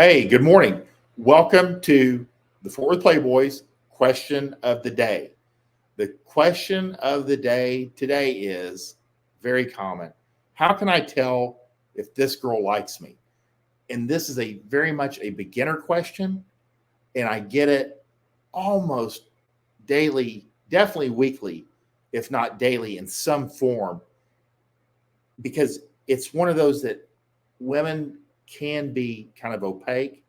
Hey, good morning. Welcome to the Fort Worth Playboys question of the day. The question of the day today is very common. How can I tell if this girl likes me? And this is a very much a beginner question, and I get it almost daily, definitely weekly, if not daily in some form, because it's one of those that women can be kind of opaque.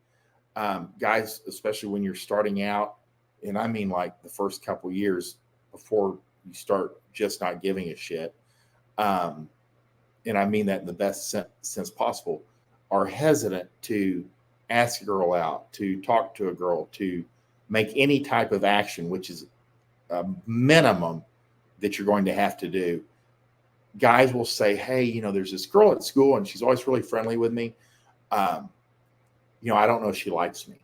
Guys, especially when you're starting out, and I mean like the first couple years before you start just not giving a shit, um, and I mean that in the best sense possible, are hesitant to ask a girl out, to talk to a girl, to make any type of action, which is a minimum that you're going to have to do. Guys will say, "Hey, there's this girl at school, and she's always really friendly with me. Um, I don't know if she likes me."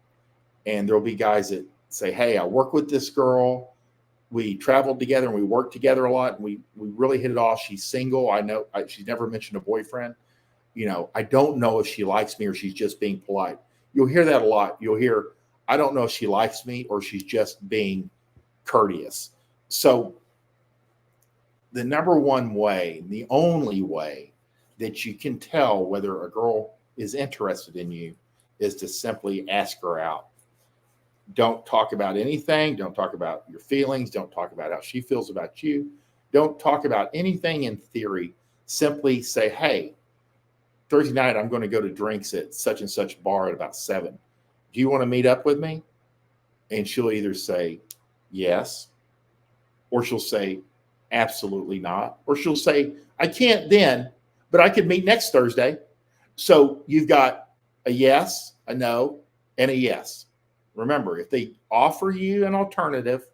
And there'll be guys that say, "Hey, I work with this girl. We traveled together and we worked together a lot. And we really hit it off. She's single. I know she's never mentioned a boyfriend. I don't know if she likes me or she's just being polite." You'll hear that a lot. You'll hear, "I don't know if she likes me or she's just being courteous." So the number one way, the only way that you can tell whether a girl is interested in you is to simply ask her out. Don't talk about anything. Don't talk about your feelings. Don't talk about how she feels about you. Don't talk about anything in theory. Simply say, "Hey, Thursday night, I'm going to go to drinks at such and such bar at about 7. Do you want to meet up with me?" And she'll either say yes, or she'll say absolutely not, or she'll say, "I can't then, but I could meet next Thursday." So you've got a yes, a no, and a yes. Remember, if they offer you an alternative,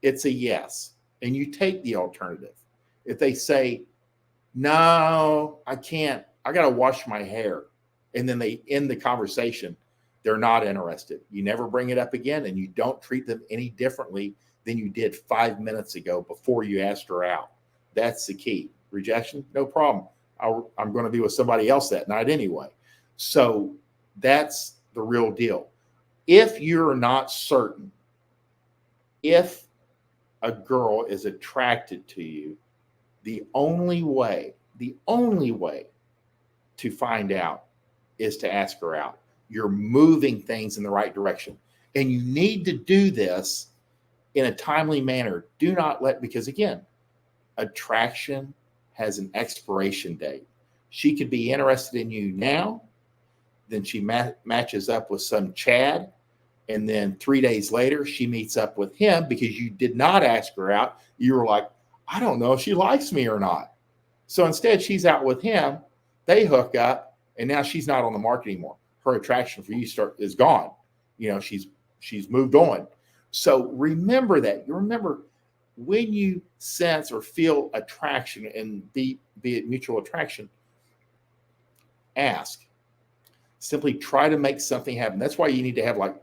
it's a yes, and you take the alternative. If they say, "No, I can't, I got to wash my hair," and then they end the conversation, they're not interested. You never bring it up again, and you don't treat them any differently than you did 5 minutes ago before you asked her out. That's the key. Rejection, no problem. I'm going to be with somebody else that night anyway. So that's the real deal. If you're not certain if a girl is attracted to you, the only way to find out is to ask her out. You're moving things in the right direction. And you need to do this in a timely manner. Do not because again, attraction has an expiration date. She could be interested in you now, then she matches up with some Chad, and then 3 days later, she meets up with him because you did not ask her out. You were like, "I don't know if she likes me or not." So instead, she's out with him. They hook up, and now she's not on the market anymore. Her attraction for you is gone. She's moved on. So remember that. You remember when you sense or feel attraction, and be it mutual attraction, ask. Simply try to make something happen. That's why you need to have, like,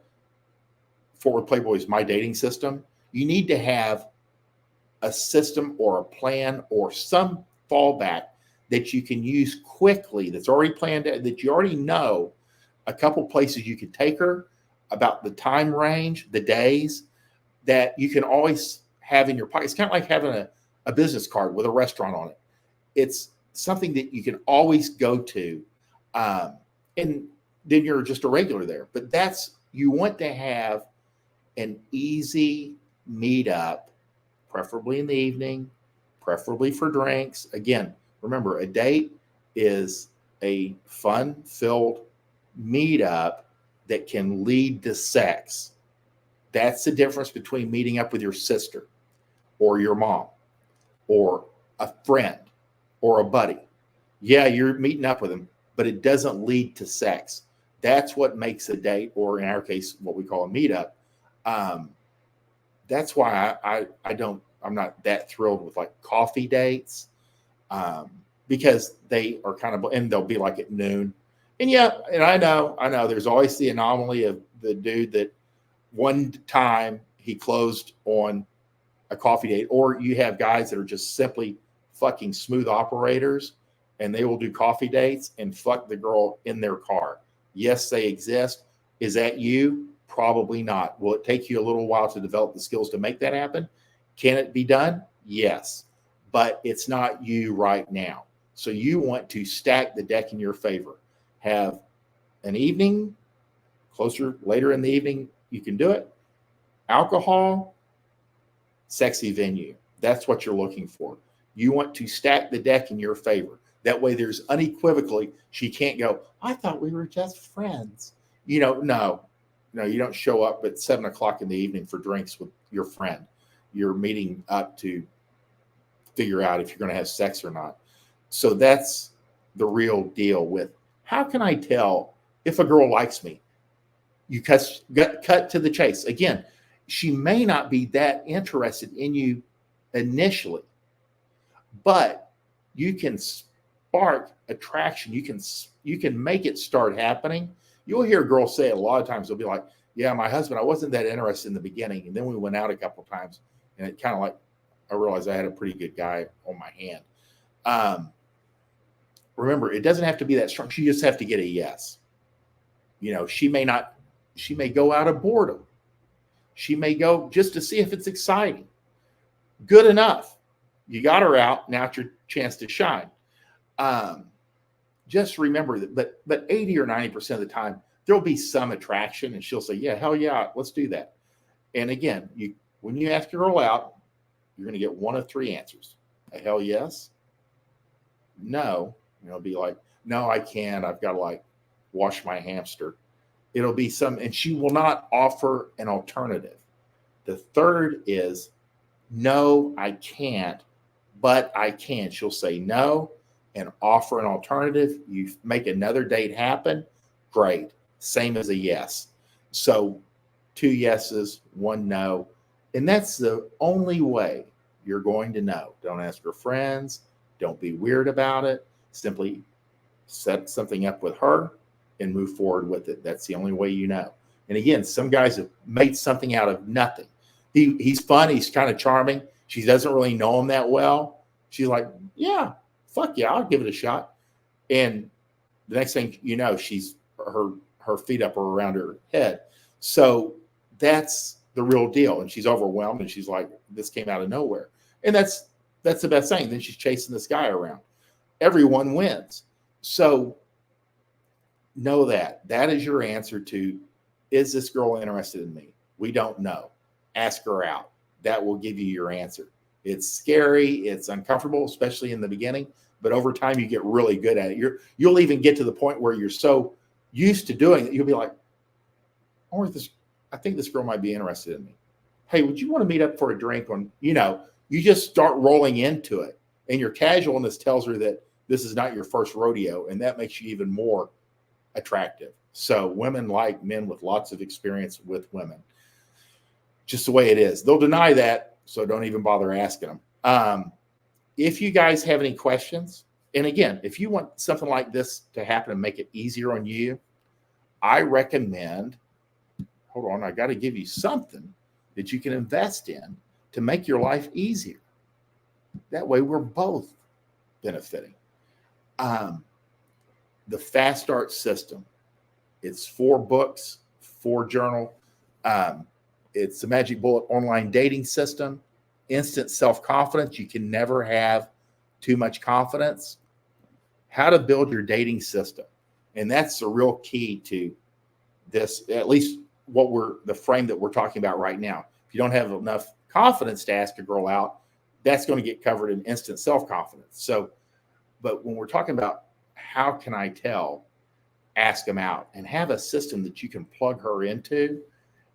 Fort Worth Playboy's My Dating System. You need to have a system or a plan or some fallback that you can use quickly, that's already planned, that you already know a couple places you could take her, about the time range, the days, that you can always have in your pocket. It's kind of like having a business card with a restaurant on it. It's something that you can always go to, and then you're just a regular there. But you want to have an easy meetup, preferably in the evening, preferably for drinks. Again, remember, a date is a fun-filled meetup that can lead to sex. That's the difference between meeting up with your sister or your mom or a friend or a buddy. Yeah, you're meeting up with them, but it doesn't lead to sex. That's what makes a date, or in our case, what we call a meetup. Um, that's why I'm not that thrilled with like coffee dates, because they are kind of, and they'll be like at noon. And yeah, and I know there's always the anomaly of the dude that one time he closed on a coffee date, or you have guys that are just simply fucking smooth operators, and they will do coffee dates and fuck the girl in their car. Yes, they exist. Is that you? Probably not. Will it take you a little while to develop the skills to make that happen? Can it be done? Yes, but it's not you right now. So you want to stack the deck in your favor. Have an evening, later in the evening, you can do it. Alcohol, sexy venue. That's what you're looking for. You want to stack the deck in your favor. That way, there's unequivocally, she can't go, I thought we were just friends. No, you don't show up at 7 o'clock in the evening for drinks with your friend. You're meeting up to figure out if you're going to have sex or not. So that's the real deal with how can I tell if a girl likes me? You cut to the chase. Again, she may not be that interested in you initially, but you can spark attraction. You can make it start happening. You'll hear girls say it a lot of times. They'll be like, yeah, my husband, I wasn't that interested in the beginning. And then we went out a couple of times and it kind of like, I realized I had a pretty good guy on my hand. Remember, it doesn't have to be that strong. She just have to get a yes. She may go out of boredom. She may go just to see if it's exciting. Good enough. You got her out. Now it's your chance to shine. Just remember that, but 80 or 90% of the time, there'll be some attraction and she'll say, yeah, hell yeah, let's do that. And again, when you ask a girl out, you're going to get one of three answers. A hell yes. No. It'll be like, no, I can't. I've got to wash my hamster. It'll be and she will not offer an alternative. The third is, no, I can't, but I can. She'll say no and offer an alternative. You make another date happen. Great. Same as a yes. So 2 yeses, 1 no. And that's the only way you're going to know. Don't ask your friends. Don't be weird about it. Simply set something up with her and move forward with it. That's the only way you know. And again, some guys have made something out of nothing. He's fun. He's kind of charming. She doesn't really know him that well. She's like, yeah, fuck yeah, I'll give it a shot. And the next thing you know, she's her feet up or around her head. So that's the real deal. And she's overwhelmed and she's like, this came out of nowhere. And that's the best thing. Then she's chasing this guy around. Everyone wins. So know that is your answer to, is this girl interested in me? We don't know. Ask her out. That will give you your answer. It's scary. It's uncomfortable, especially in the beginning, but over time you get really good at it. You'll even get to the point where you're so used to doing it. You'll be like, I think this girl might be interested in me. Hey, would you want to meet up for a drink you just start rolling into it, and your casualness tells her that this is not your first rodeo, and that makes you even more attractive. So women like men with lots of experience with women. Just the way it is. They'll deny that, so don't even bother asking them. If you guys have any questions, and again, if you want something like this to happen and make it easier on you, I recommend, hold on, I got to give you something that you can invest in to make your life easier. That way we're both benefiting. The Fast Start system. It's 4 books, 4 journal. It's the Magic Bullet online dating system. Instant self-confidence. You can never have too much confidence. How to build your dating system. And that's the real key to this, at least the frame that we're talking about right now. If you don't have enough confidence to ask a girl out, that's going to get covered in instant self-confidence. So, but when we're talking about how can I tell, ask them out and have a system that you can plug her into.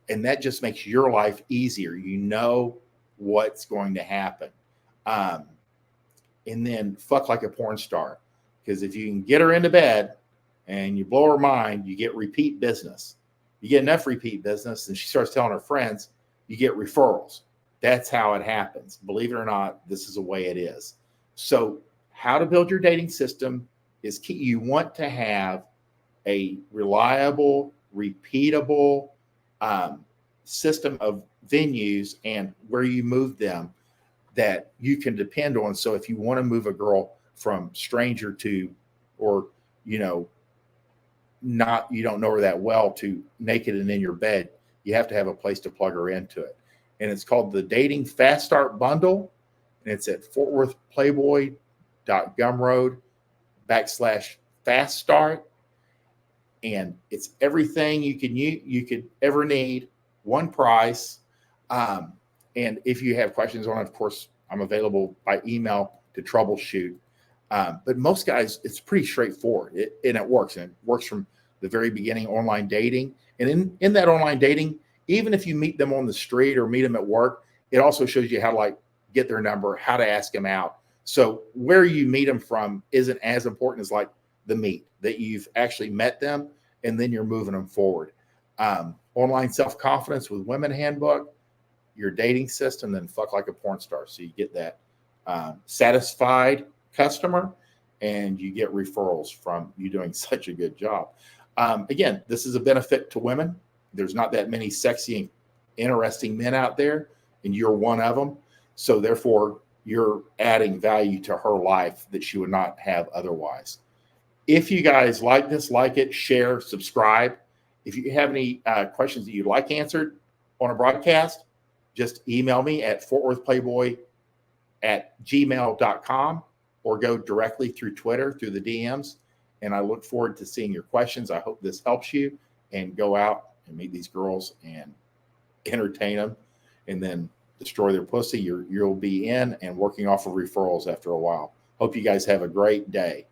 And that just makes your life easier. You know what's going to happen. And then fuck like a porn star. Because if you can get her into bed and you blow her mind, you get repeat business. You get enough repeat business and she starts telling her friends, you get referrals. That's how it happens. Believe it or not, this is the way it is. So how to build your dating system is key. You want to have a reliable, repeatable system of venues and where you move them that you can depend on. So if you want to move a girl from stranger to, or, you don't know her that well to naked and in your bed. You have to have a place to plug her into it. And it's called the Dating Fast Start Bundle. And it's at fortworthplayboy.gumroad/fast start. And it's everything you could ever need, one price. And if you have questions on it, of course, I'm available by email to troubleshoot. But most guys, it's pretty straightforward, and it works. And it works from the very beginning, online dating. And in that online dating, even if you meet them on the street or meet them at work, it also shows you how to like get their number, how to ask them out. So where you meet them from isn't as important as like the meet, that you've actually met them and then you're moving them forward. Online self-confidence with women handbook, your dating system, then fuck like a porn star. So you get that satisfied customer and you get referrals from you doing such a good job. Again, this is a benefit to women. There's not that many sexy and interesting men out there, and you're one of them. So therefore, you're adding value to her life that she would not have otherwise. If you guys like this, like it, share, subscribe. If you have any questions that you'd like answered on a broadcast, just email me at fortworthplayboy@gmail.com or go directly through Twitter, through the DMs. And I look forward to seeing your questions. I hope this helps you, and go out and meet these girls and entertain them and then destroy their pussy. You'll be in and working off of referrals after a while. Hope you guys have a great day.